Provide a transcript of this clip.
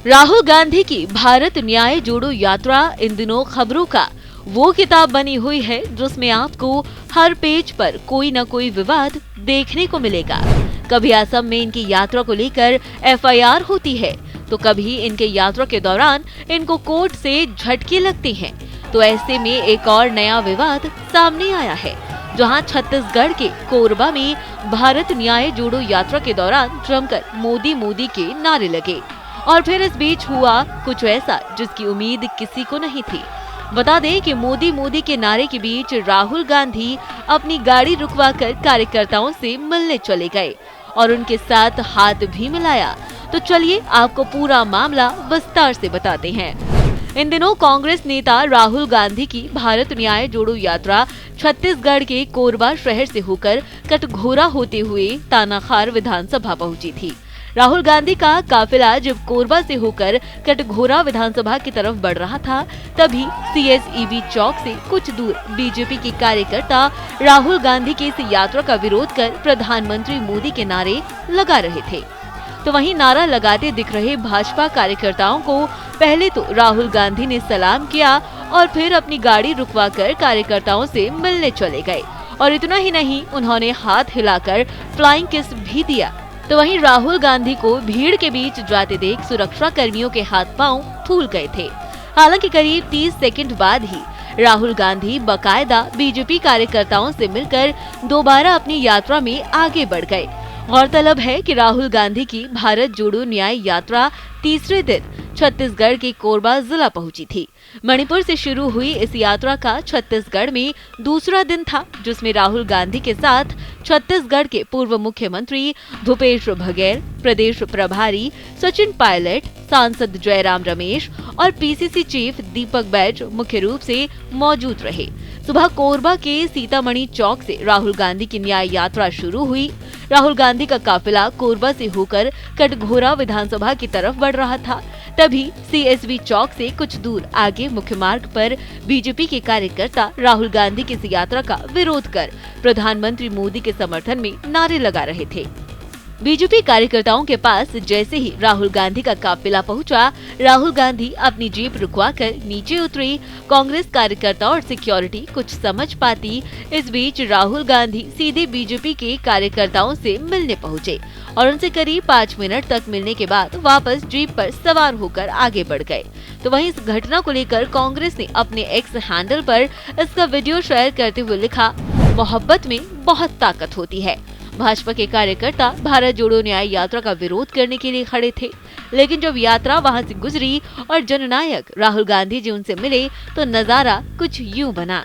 राहुल गांधी की भारत न्याय जोड़ो यात्रा इन दिनों खबरों का वो किताब बनी हुई है जिसमें आपको हर पेज पर कोई न कोई विवाद देखने को मिलेगा। कभी असम में इनकी यात्रा को लेकर एफआईआर होती है, तो कभी इनके यात्रा के दौरान इनको कोर्ट से झटके लगते हैं। तो ऐसे में एक और नया विवाद सामने आया है, जहां छत्तीसगढ़ के कोरबा में भारत न्याय जोड़ो यात्रा के दौरान जमकर मोदी मोदी के नारे लगे और फिर इस बीच हुआ कुछ ऐसा जिसकी उम्मीद किसी को नहीं थी। बता दें कि मोदी मोदी के नारे के बीच राहुल गांधी अपनी गाड़ी रुकवाकर कार्यकर्ताओं से मिलने चले गए और उनके साथ हाथ भी मिलाया। तो चलिए आपको पूरा मामला विस्तार से बताते हैं। इन दिनों कांग्रेस नेता राहुल गांधी की भारत न्याय जोड़ो यात्रा छत्तीसगढ़ के कोरबा शहर से होकर कटघोरा होते हुए तानाखार विधानसभा पहुंची थी। राहुल गांधी का काफिला जब कोरबा से होकर कटघोरा विधानसभा की तरफ बढ़ रहा था, तभी सीएसईबी चौक से कुछ दूर बीजेपी के कार्यकर्ता राहुल गांधी की इस यात्रा का विरोध कर प्रधानमंत्री मोदी के नारे लगा रहे थे। तो वहीं नारा लगाते दिख रहे भाजपा कार्यकर्ताओं को पहले तो राहुल गांधी ने सलाम किया और फिर अपनी गाड़ी रुकवाकर कार्यकर्ताओं से मिलने चले गए और इतना ही नहीं, उन्होंने हाथ हिलाकर फ्लाइंग किस भी दिया। तो वहीं राहुल गांधी को भीड़ के बीच जाते देख सुरक्षा कर्मियों के हाथ पांव फूल गए थे। हालांकि करीब 30 सेकंड बाद ही राहुल गांधी बकायदा बीजेपी कार्यकर्ताओं से मिलकर दोबारा अपनी यात्रा में आगे बढ़ गए। गौरतलब है कि राहुल गांधी की भारत जोड़ो न्याय यात्रा तीसरे दिन छत्तीसगढ़ के कोरबा जिला पहुंची थी। मणिपुर से शुरू हुई इस यात्रा का छत्तीसगढ़ में दूसरा दिन था, जिसमें राहुल गांधी के साथ छत्तीसगढ़ के पूर्व मुख्यमंत्री भूपेश बघेल, प्रदेश प्रभारी सचिन पायलट, सांसद जयराम रमेश और पीसीसी चीफ दीपक बैज मुख्य रूप से मौजूद रहे। सुबह कोरबा के सीतामढ़ी चौक से राहुल गांधी की न्याय यात्रा शुरू हुई। राहुल गांधी का काफिला कोरबा से होकर कटघोरा विधानसभा की तरफ बढ़ रहा था, तभी सीएसबी चौक से कुछ दूर आगे मुख्य मार्ग पर बीजेपी के कार्यकर्ता राहुल गांधी की इस यात्रा का विरोध कर प्रधानमंत्री मोदी के समर्थन में नारे लगा रहे थे। बीजेपी कार्यकर्ताओं के पास जैसे ही राहुल गांधी का काफिला पहुंचा, राहुल गांधी अपनी जीप रुकवाकर नीचे उतरे। कांग्रेस कार्यकर्ता और सिक्योरिटी कुछ समझ पाती। इस बीच राहुल गांधी सीधे बीजेपी के कार्यकर्ताओं से मिलने पहुंचे और उनसे करीब 5 मिनट तक मिलने के बाद वापस जीप पर सवार होकर आगे बढ़ गए। तो वहीं इस घटना को लेकर कांग्रेस ने अपने एक्स हैंडल पर इसका वीडियो शेयर करते हुए लिखा, मोहब्बत में बहुत ताकत होती है। भाजपा के कार्यकर्ता भारत जोड़ो न्याय यात्रा का विरोध करने के लिए खड़े थे, लेकिन जब यात्रा वहां से गुजरी और जननायक राहुल गांधी जी उनसे मिले तो नजारा कुछ यूं बना।